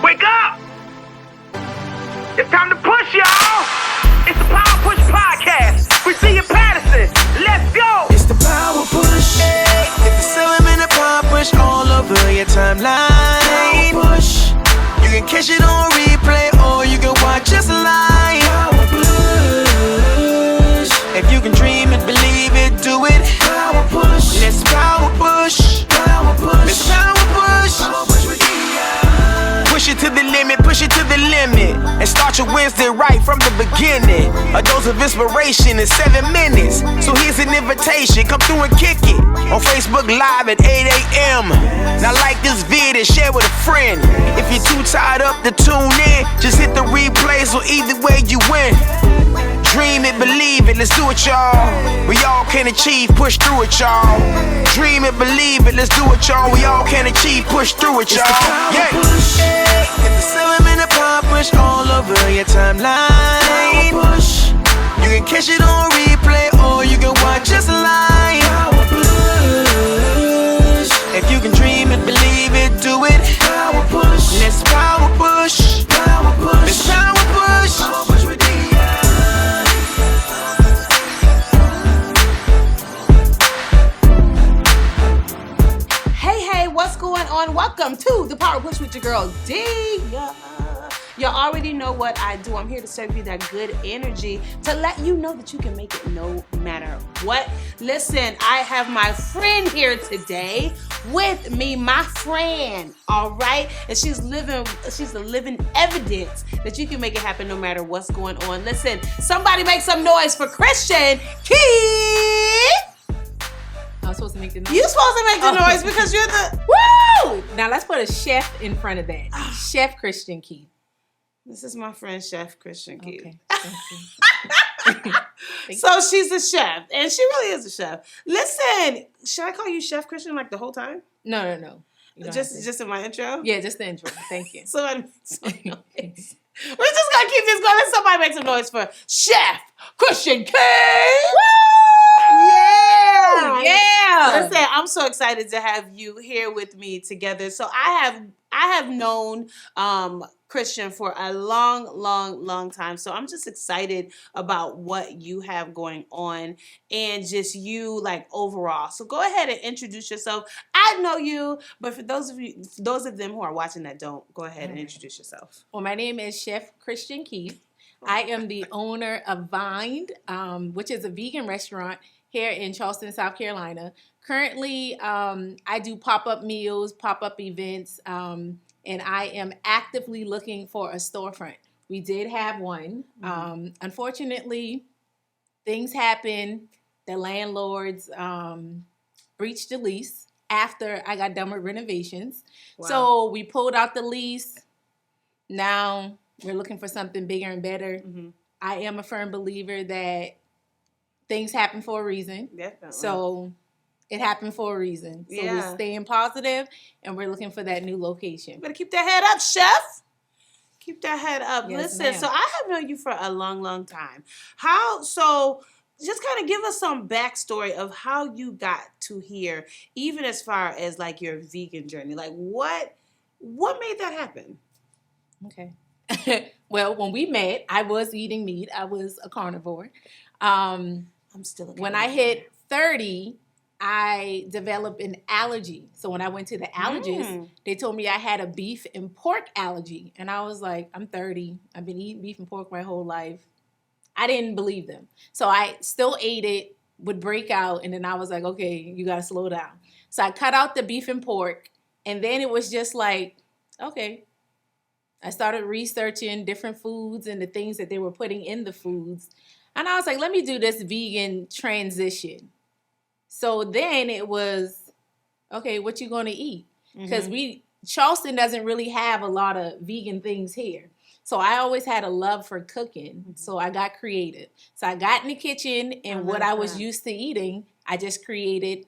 Wake up! It's time to push, y'all! It's the Power Push Podcast with Tia Patterson. Let's go! It's the Power Push. Get the Selim and the Power Push all over your timeline. Power Push. You can catch it on replay or you can watch us live. Power Push. If you can dream it, believe it, do it. Power Push. Let's Power Push. Power Push. Let's Power Push. Power Push with push it to the limit, push it to the limit. And start your Wednesday right from the beginning. A dose of inspiration in 7 minutes. So here's an invitation, come through and kick it. On Facebook Live at 8 a.m. Now like this vid and share with a friend. If you're too tired up to tune in, just hit the replay so either way you win. Dream it, believe it, let's do it, y'all. We all can achieve, push through it, y'all. Dream it, believe it, let's do it, y'all. We all can achieve, push through it, y'all. Yeah. Get the Selim and the Power Push all over your timeline. Push. You can catch it on replay or you can watch us live. Power Push. If you can dream it, believe it, do it. Power Push. Let's Power Push. Power Push. Let's Power Push. Power Push with What's going on? Welcome to the Power Push with your girl, Dia. You already know what I do. I'm here to serve you that good energy to let you know that you can make it no matter what. Listen, I have my friend here today with me, my friend, all right? And she's the living evidence that you can make it happen no matter what's going on. Listen, somebody make some noise for Christian Keith. I'm supposed to make the noise. You're supposed to make the noise because you're the woo! Now let's put a chef in front of that. Chef Christian Keith. This is my friend, Chef Christian Keith. Okay. So she's a chef, and she really is a chef. Listen, should I call you Chef Christian like the whole time? No. Just in my intro? Yeah, just the intro. Thank you. Somebody make some noise. We're just gonna keep this going. Let somebody make some noise for Chef Christian Keith. Yeah. Listen, I'm so excited to have you here with me together. So I have known Christian for a long time. So I'm just excited about what you have going on and just you like overall. So go ahead and introduce yourself. I know you, but for those of them who are watching that don't, go ahead and introduce yourself. Well, my name is Chef Christian Keith. I am the owner of Vined, which is a vegan restaurant here in Charleston, South Carolina. Currently, I do pop-up meals, pop-up events, and I am actively looking for a storefront. We did have one. Unfortunately, things happened. The landlords breached the lease after I got done with renovations. Wow. So we pulled out the lease. Now we're looking for something bigger and better. Mm-hmm. I am a firm believer that things happen for a reason. Definitely. So it happened for a reason. So we're staying positive and we're looking for that new location. Better keep that head up, chef. Keep that head up. Yes, listen, ma'am. So I have known you for a long time. Just kind of give us some backstory of how you got to here, even as far as like your vegan journey. Like what made that happen? Okay. Well, when we met, I was eating meat. I was a carnivore. I'm still a carnivore. When I hit 30, I developed an allergy. So when I went to the allergist, they told me I had a beef and pork allergy. And I was like, I'm 30. I've been eating beef and pork my whole life. I didn't believe them. So I still ate it, would break out, and then I was like, okay, you got to slow down. So I cut out the beef and pork, and then it was just like, okay. I started researching different foods and the things that they were putting in the foods. And I was like, let me do this vegan transition. So then it was, okay, what you going to eat? Because Charleston doesn't really have a lot of vegan things here. So I always had a love for cooking. So I got creative. So I got in the kitchen and what I was used to eating, I just veganized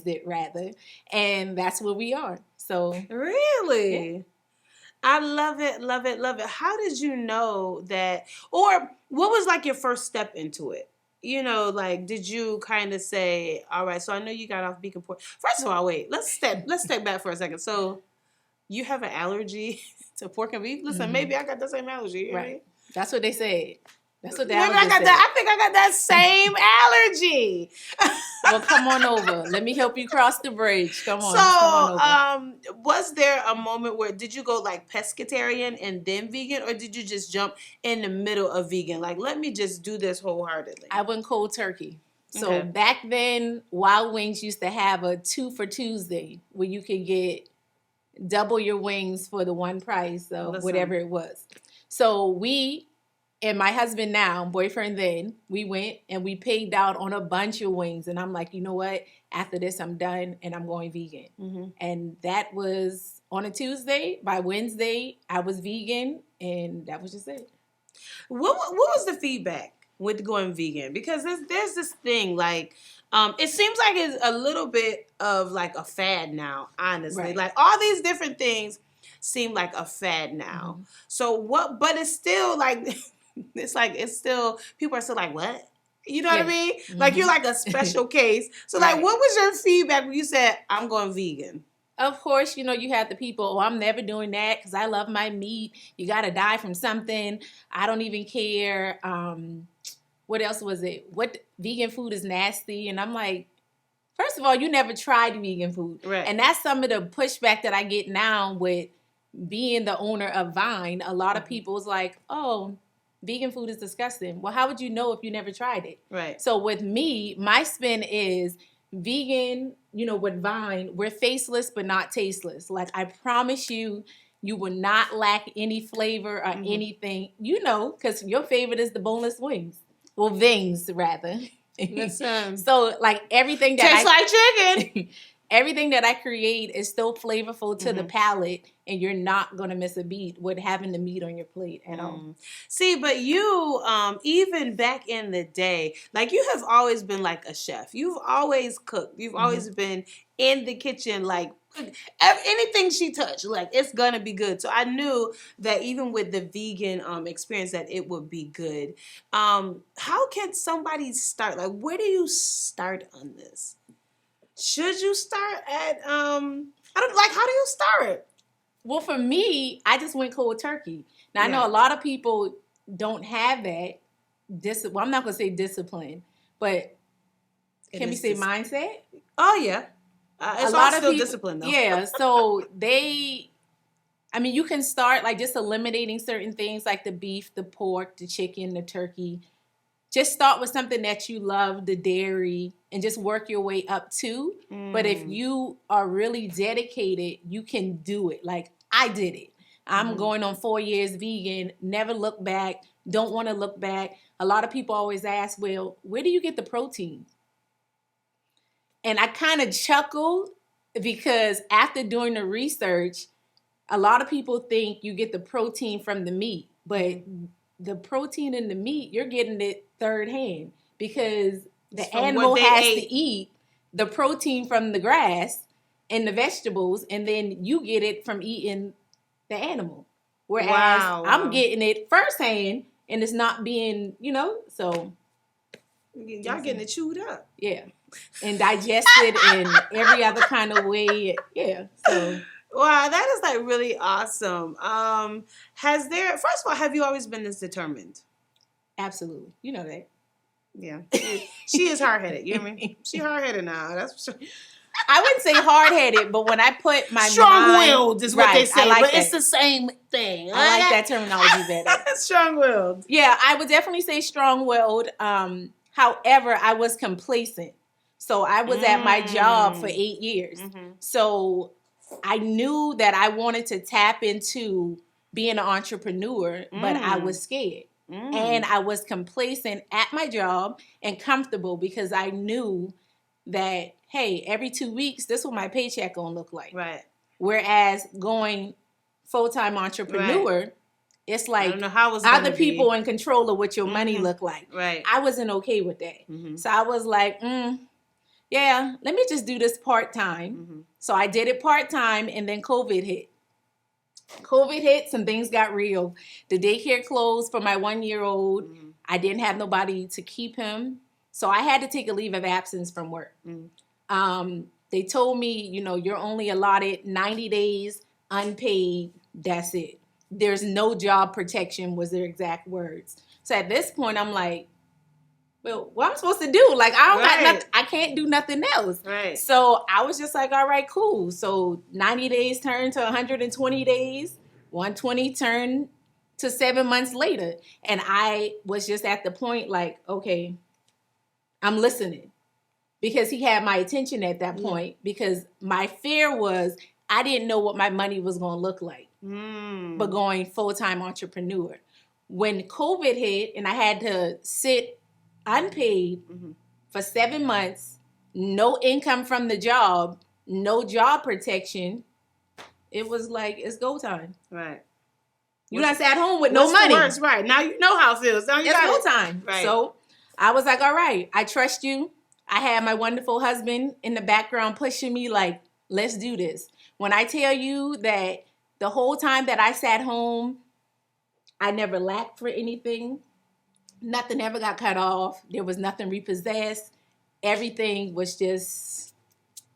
it rather. And that's where we are. So really? Yeah. I love it. How did you know that, or what was like your first step into it? You know, like, did you kind of say, all right, so I know you got off vegan pork. First of all, wait, let's step back for a second. So you have an allergy to pork and beef. Listen, maybe I got the same allergy. You know what I mean? That's what they said. That's what the Maybe allergist said. I think I got that same allergy. Well, come on over. Let me help you cross the bridge. Come on. Come on over. Was there a moment where did you go like pescatarian and then vegan, or did you just jump in the middle of vegan? Like, let me just do this wholeheartedly. I went cold turkey. So Okay. back then, Wild Wings used to have a 2 for Tuesday where you could get double your wings for the one price of Listen. whatever it was. So we and my husband now, boyfriend then, we went and we paid out on a bunch of wings. And I'm like, you know what? After this, I'm done and I'm going vegan. Mm-hmm. And that was on a Tuesday. By Wednesday, I was vegan, and that was just it. What was the feedback with going vegan? Because there's this thing like, it seems like it's a little bit of like a fad now, honestly. Right. Like all these different things seem like a fad now. Mm-hmm. So what, but it's still like, it's still, people are still like, what? You know what I Yeah. mean? Like you're like a special case. So like, Right. what was your feedback when you said, I'm going vegan? Of course, you know, you have the people, oh, I'm never doing that because I love my meat. You got to die from something. I don't even care. What else was it? What vegan food is nasty? And I'm like, first of all, you never tried vegan food. Right. And that's some of the pushback that I get now with being the owner of Vine. A lot of people is like, oh, vegan food is disgusting. Well, how would you know if you never tried it? Right. So with me, my spin is vegan, you know, with Vine, we're faceless but not tasteless. Like I promise you, you will not lack any flavor or anything, you know, because your favorite is the boneless wings. Well, wings rather. Listen. So like everything that Tastes like chicken. everything that I create is still flavorful to the palate, and you're not gonna miss a beat with having the meat on your plate at all. See, but you, even back in the day, like you have always been like a chef. You've always cooked. You've always been in the kitchen, like anything she touched, like it's gonna be good. So I knew that even with the vegan experience, that it would be good. How can somebody start? Like, where do you start on this? Should you start at I don't like. How do you start? Well, for me, I just went cold turkey. Now I know Yeah. a lot of people don't have that. Well, I'm not gonna say discipline, but can we is say discipline. mindset? Oh yeah, it's a lot all of still people, discipline though. Yeah, so I mean, you can start like just eliminating certain things like the beef, the pork, the chicken, the turkey. Just start with something that you love, the dairy, and just work your way up to. But if you are really dedicated, you can do it. Like I did it. I'm going on 4 years vegan, never look back, don't want to look back. A lot of people always ask, well, where do you get the protein? And I kind of chuckled because after doing the research, a lot of people think you get the protein from the meat, but the protein in the meat, you're getting it third hand because the from animal what they has ate. to eat the protein from the grass and the vegetables, and then you get it from eating the animal. Whereas Wow. I'm getting it firsthand and it's not being, you know, so Y'all getting it chewed up. yeah. And digested in every other kind of way. Yeah. So Wow, that is like really awesome. First of all, have you always been this determined? absolutely. You know that. Yeah. She is hard headed. You know what I mean? She hard headed now. That's for sure. I wouldn't say hard-headed, but when I put my Strong-willed is what they Right, say, I like but that. it's the same thing. I like that terminology better. Strong-willed. Yeah, I would definitely say strong-willed. However, I was complacent. So I was at my job for 8 years. So I knew that I wanted to tap into being an entrepreneur, but I was scared. And I was complacent at my job and comfortable because I knew that, hey, every 2 weeks, this is what my paycheck gonna look like. Right. Whereas going full-time entrepreneur, it's I like don't know how it's other gonna be. people in control of what your money look like. Right. I wasn't okay with that. So I was like, yeah, let me just do this part-time. So I did it part-time, and then COVID hit. COVID hit, some things got real. The daycare closed for my 1-year-old. I didn't have nobody to keep him. So I had to take a leave of absence from work. They told me, you know, you're only allotted 90 days unpaid, that's it. There's no job protection was their exact words. So at this point, I'm like, well, what am I supposed to do? Like, I don't got nothing, I can't do nothing else. Right. So I was just like, all right, cool. So 90 days turned to 120 days, 120 turned to 7 months later. And I was just at the point like, okay, I'm listening. Because he had my attention at that point. Because my fear was I didn't know what my money was going to look like. But going full-time entrepreneur. When COVID hit and I had to sit unpaid for 7 months, no income from the job, no job protection, it was like, it's go time. Right. You not sat home with no money. Worst, right. Now you know how it feels. Now you it's got go time. Right. So I was like, all right, I trust you. I had my wonderful husband in the background pushing me like, let's do this. When I tell you that the whole time that I sat home, I never lacked for anything. Nothing ever got cut off. There was nothing repossessed. Everything was just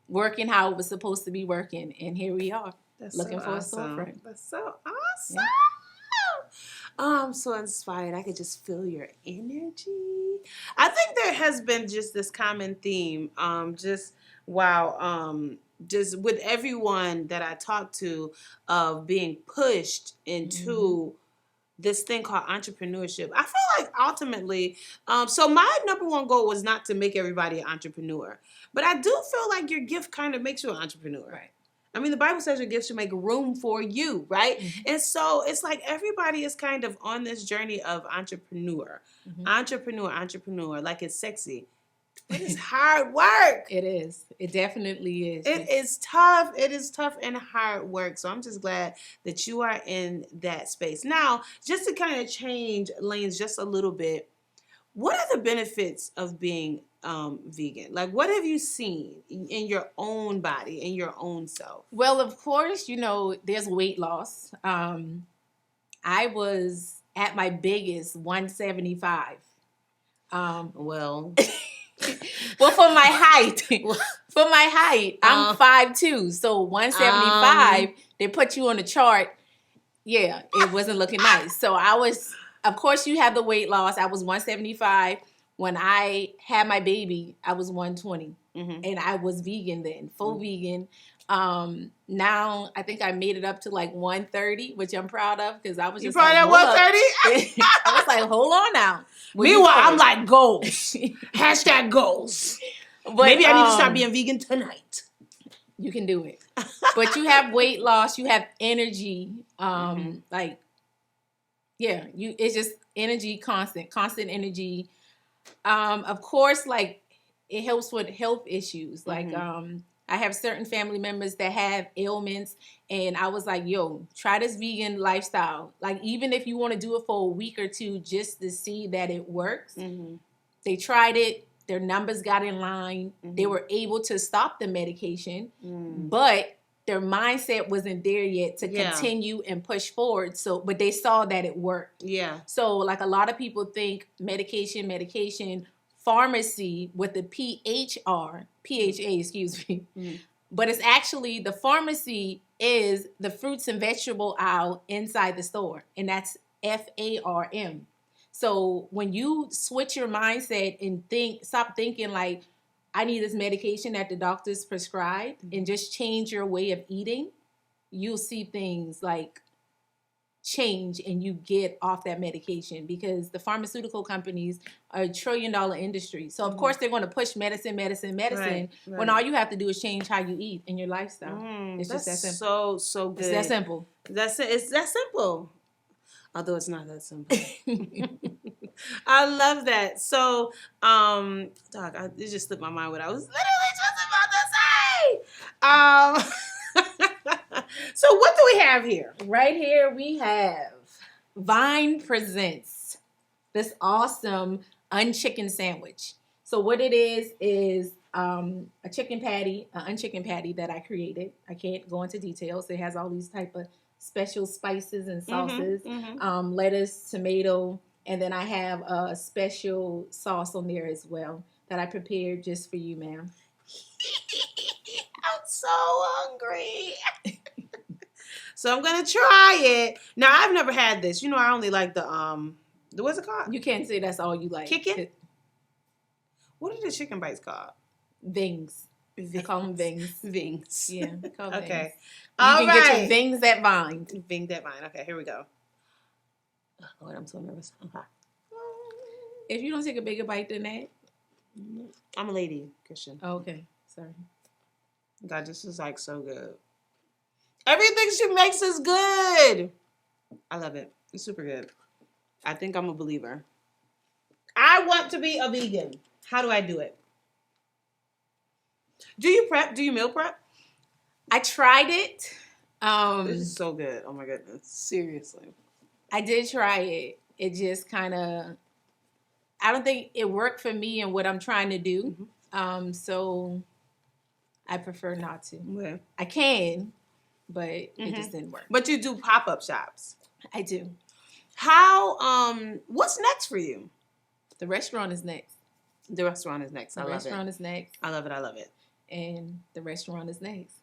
working how it was supposed to be working. And here we are, looking for a storefront. That's so awesome. Yeah. Oh, I'm so inspired. I could just feel your energy. I think there has been just this common theme. Just with everyone that I talk to of being pushed into this thing called entrepreneurship. I feel like ultimately, so my number one goal was not to make everybody an entrepreneur, but I do feel like your gift kind of makes you an entrepreneur. Right. I mean, the Bible says your gift should make room for you, right? And so it's like everybody is kind of on this journey of entrepreneur. Entrepreneur, like it's sexy. It is hard work. It is. It definitely is. It is tough. It is tough and hard work. So I'm just glad that you are in that space. Now, just to kind of change lanes just a little bit, what are the benefits of being vegan? Like, what have you seen in your own body, in your own self? Well, of course, there's weight loss. I was at my biggest 175. Well, for my height, I'm 5'2", so 175. They put you on the chart. Yeah, it wasn't looking nice. So I was, of course, you have the weight loss. I was 175. When I had my baby, I was 120, and I was vegan then, full vegan. Now I think I made it up to like 130, which I'm proud of because I was just proud of 130. I was like, hold on now. Meanwhile, I'm like goals. Hashtag goals. But, maybe I need to start being vegan tonight. You can do it. But you have weight loss. You have energy. It's just energy, constant energy. Of course, like it helps with health issues. Like I have certain family members that have ailments, and I was like, yo, try this vegan lifestyle. Like, even if you want to do it for a week or two just to see that it works. They tried it. Their numbers got in line. They were able to stop the medication, but their mindset wasn't there yet to continue and push forward. So, but they saw that it worked. Yeah. So, like, a lot of people think medication, pharmacy with the PHA, excuse me. But it's actually, the pharmacy is the fruits and vegetable aisle inside the store, and that's FARM. So when you switch your mindset and stop thinking like, I need this medication that the doctors prescribed, and just change your way of eating, you'll see things like change and you get off that medication, because the pharmaceutical companies are $1 trillion industry. So of course they're going to push medicine, right. When all you have to do is change how you eat in your lifestyle. It's just that simple. So good. It's that simple. It's that simple. Although it's not that simple. I love that. So, it just slipped my mind what I was literally just about to say. So what do we have here? Right here we have Vine presents this awesome unchicken sandwich. So what it is a chicken patty, an unchicken patty that I created. I can't go into details. It has all these type of special spices and sauces, lettuce, tomato, and then I have a special sauce on there as well that I prepared just for you, ma'am. I'm so hungry. So I'm gonna try it. Now I've never had this. You know, I only like the what's it called? You can't say that's all you like. Kicking? What are the chicken bites called? Vings. I call them Vings. Vings. Yeah. I call them Okay. Vings. All you can get right. your Vings at Vine. Ving that mine. Okay, here we go. Oh, Lord, I'm so nervous. Okay. If you don't take a bigger bite than that. I'm a lady, Christian. Oh, okay. Sorry. God, this is like so good. Everything she makes is good. I love it. It's super good. I think I'm a believer. I want to be a vegan. How do I do it? Do you prep? Do you meal prep? I tried it. This is so good. Oh my goodness. Seriously. I did try it. It just kind of, I don't think it worked for me and what I'm trying to do. So I prefer not to. Okay. I can, but it just didn't work. But you do pop-up shops. I do. How, what's next for you? The restaurant is next. The restaurant is next. The I love restaurant it. is next. I love it. I love it. And the restaurant is next.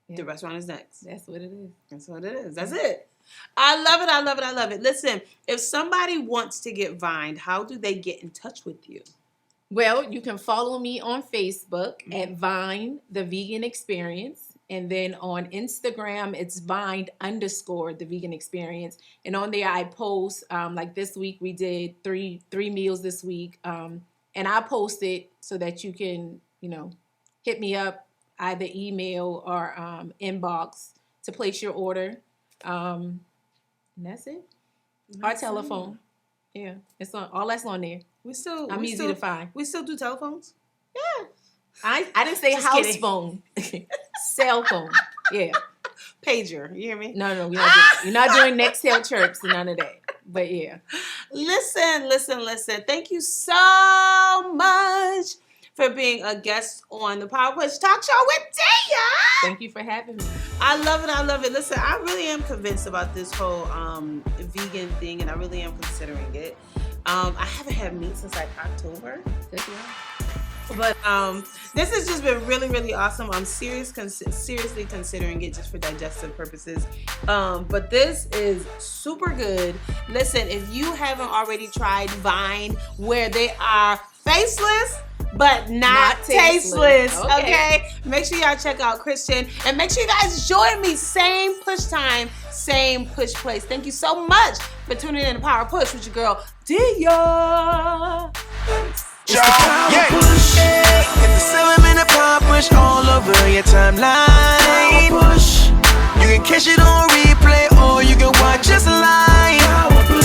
Yeah. The restaurant is next. That's what it is. That's what it is. That's it. I love it. I love it. I love it. Listen, if somebody wants to get Vined, how do they get in touch with you? Well, you can follow me on Facebook at Vine, the Vegan Experience. And then on Instagram, it's Vine_, the Vegan Experience. And on there, I post, like this week, we did three meals this week. And I post it so that you can, hit me up, either email or inbox to place your order. And that's it. Our telephone. Yeah, it's on. All that's on there. I'm easy to find. We still do telephones? Yeah. I didn't say Just house kidding. phone. Cell phone. Yeah. Pager. You hear me? No, you're not doing Nextel chirps and none of that. But yeah. Listen. Thank you so much for being a guest on the Power Push Talk Show with Daya. Thank you for having me. I love it. Listen, I really am convinced about this whole vegan thing, and I really am considering it. I haven't had meat since like October. Good job. But this has just been really, really awesome. I'm seriously considering it just for digestive purposes. But this is super good. Listen, if you haven't already tried Vine, where they are faceless but not tasteless. Okay. Make sure y'all check out Christian, and make sure you guys join me. Same push time, same push place. Thank you so much for tuning in to Power Push with your girl Daya. It's the Power Push. It's the Silverman and Power Push all over your timeline. Power Push. You can catch it on replay or you can watch us live. Power Push.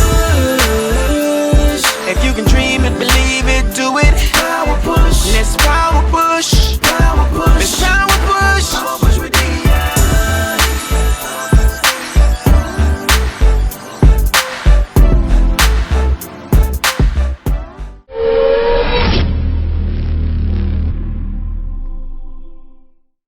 If you can dream it, believe it, do it. Power Push. Let's Power Push. Power Push. Let's Power Push.